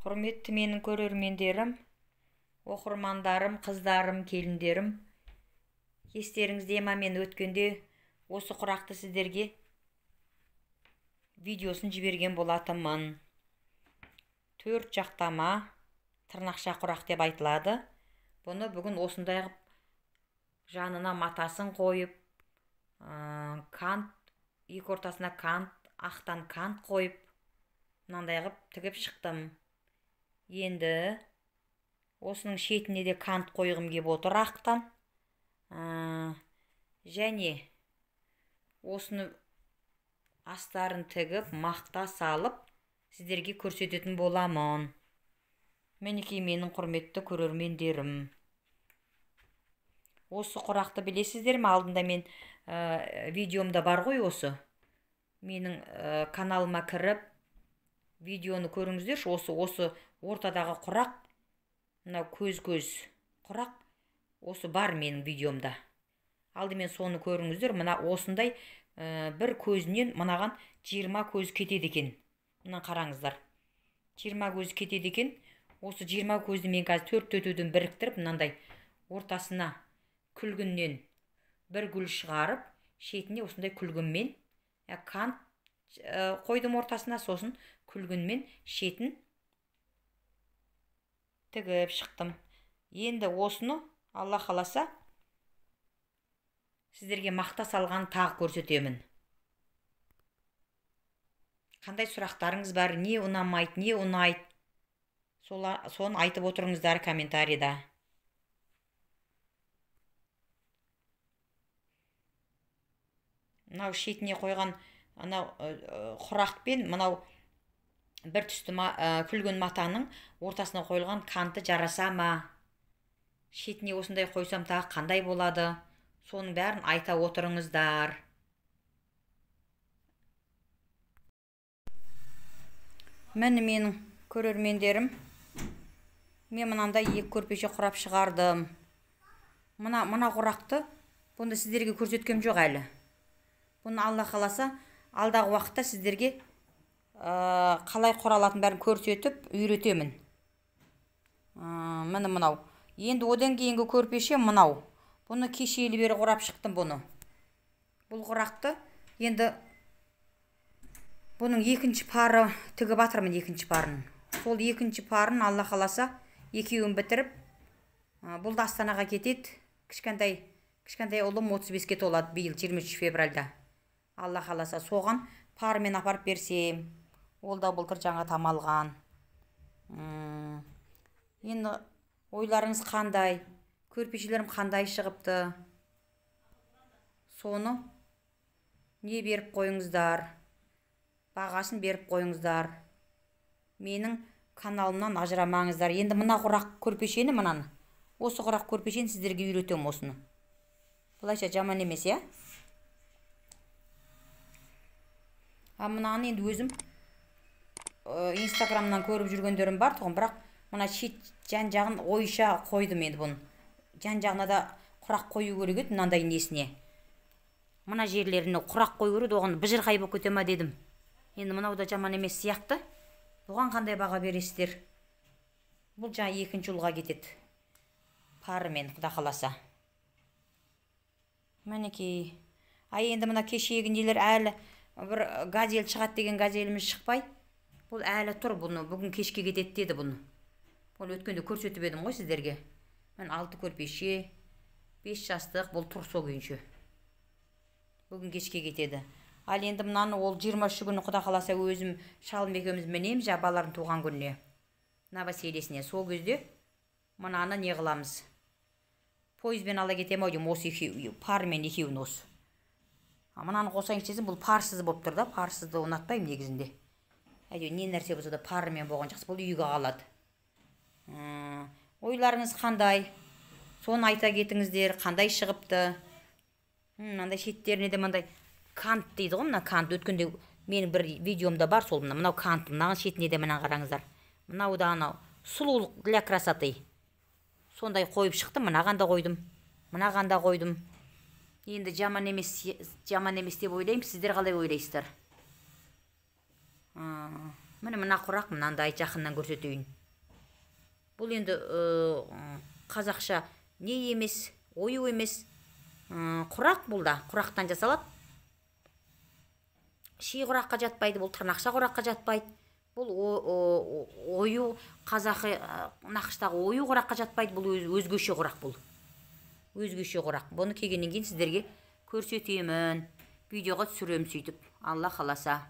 Құрметті менің көрермендерім, оқырмандарым, қыздарым, келіндерім. Естеріңізде ма, мен өткенде осы құрақты сіздерге видеосын жіберген болатынмын. 4 жақтама тырнақша құрақ деп айтылады. Бұны бүгін осындай жанына матасын қойып, кант, екі ортасына кант, ақтан кант қойып, мынандай қып тігіп шықтым. Енді осының шетіне де кант қойғым кеп отыр ақтан. Және осыны астарын тігіп, мақта салып, сіздерге көрсететін боламын. Мінекей менің құрметті көрермендерім. Осы құрақты білесіздер ме? Алдында мен видеомда бар ғой осы. Менің каналыма кіріп, видеоны көріңіздерші. Осы ортадағы құрақ, мынау көз құрақ, осы бар менің видеомда. Алдымен соны көріңіздер. Мына осындай бір көзінен мынаған 20 көз кетеді екен. Мына қараңыздар. 20 көз кетеді екен. Осы 20 көзді мен қазір 4 төтеден біріктіріп, мынандай ортасына күлгіннен бір гүл шығарып, шетіне осындай күлгінмен кант қойдым ортасына, сосын күлгінмен шетін тігіп шықтым. Енді осыны, Алла қаласа, сіздерге мақта салған тағы көрсетемін. Қандай сұрақтарыңыз бар, не ұнамайды, не ұнайды, соны айтып отырыңыздар комментарийда. Мынау шетіне қойған құрақпен мынау бір түсті күлгін матаның ортасына қойылған канты жараса ма? Шетіне осындай қойсам тағы қандай болады? Соның бәрін айта отырыңыздар. Міне менің көрермендерім, мен мынандай 2 көрпеше құрап шығардым. Мына құрақты бұны сіздерге көрсеткем жоқ әлі. Бұны Алла қаласа алдағы уақытта сіздерге қалай құралатын бәрін көрсетіп үйретемін. Міне мынау. Енді одан кейінгі көрпеше мынау. Бұны кешелі бері құрап шықтым бұны. Бұл құрақты енді бұның екінші пары тігіп атырмын, екінші парын. Сол екінші парын Алла қаласа екеуін бітіріп, бұл да Астанаға кетеді. Кішкентай ұлым 35-ке толады биыл 23 февральда. Алла қаласа соған парымен апарып берсем. Ол да былтыр жаңа тамалған. Енді ойларыңыз қандай? Көрпешелерім қандай шығыпты? Соны не беріп қойыңыздар? Бағасын беріп қойыңыздар. Менің каналымнан ажырамаңыздар. Енді мына құрақ көрпешені мынаны. Осы құрақ көрпешені сіздерге үйретем осыны. Бұлайша жаман емес, я? Мынаны енді өзім инстаграмнан көріп жүргендерім бар тұғын, бірақ мына шет жан жағын ойша қойдым енді бұны. Жан жағына да құрақ қою керек еді, мынандай несіне. Мына жерлеріне құрақ қою керек, оған быжырқай болып кете ма дедім. Енді мынау да жаман емес сияқты. Бұған қандай баға бересіздер? Бұл жаңа екінші ұлға кетеді. Парымен, құда қаласа. Мінекей. Енді мына кешегі нелер әлі бір газель шығады деген газеліміз шықпай. Бұл әлі тұр, бұны бүгін кешке кетеді деді бұны. Бұл өткенде көрсетіп едім ғой сіздерге. Мен 6 көрпеше, 5 жастық, бұл тұр со күйінше. Бүгін кешке кетеді. Ал енді мынаны ол 23 күні құда қаласа өзім шалым екеуміз мінем балалардың туған күніне. Новоселесіне. Сол кезде мынаны не қыламыз? Пойызбен ала кетем ау деймін, осы екеу, парымен екеуін осы. Мынаны қосайын істесем, бұл парсыз болып тұр да, парсызды ұнатпаймын негізінде. Әйтеуір не нәрсе болса да парымен болған жақсы, бұл үйге қалады. Ойларыңыз қандай? Соны айта кетіңіздер, қандай шығыпты? Мынандай шеттеріне де мынандай кант дейді ғой, мына кант. Өткенде менің бір видеомда бар сол мынау кант, мынаған шетіне де мына қараңыздар. Мынау да анау сұлулық для красоты. Сондай қойып шықтым, мынаған да қойдым. Мынаған да қойдым. Енді жаман емес деп ойлаймын, сіздер қалай ойлайсыздар? мына құрақ мынандай жақыннан көрсетейін. Бұл енді қазақша не емес, ою емес, құрақ бұл да, құрақтан жасалады. Ши құраққа жатпайды, бұл тырнақша құраққа жатпайды. Бұл ою қазақы нақыштағы ою құраққа жатпайды, бұл өзгеше құрақ бұл. Өзгеше құрақ. Бұны келгеннен кейін сіздерге көрсетемін. Видеоға түсірем сөйтіп. Алла қаласа.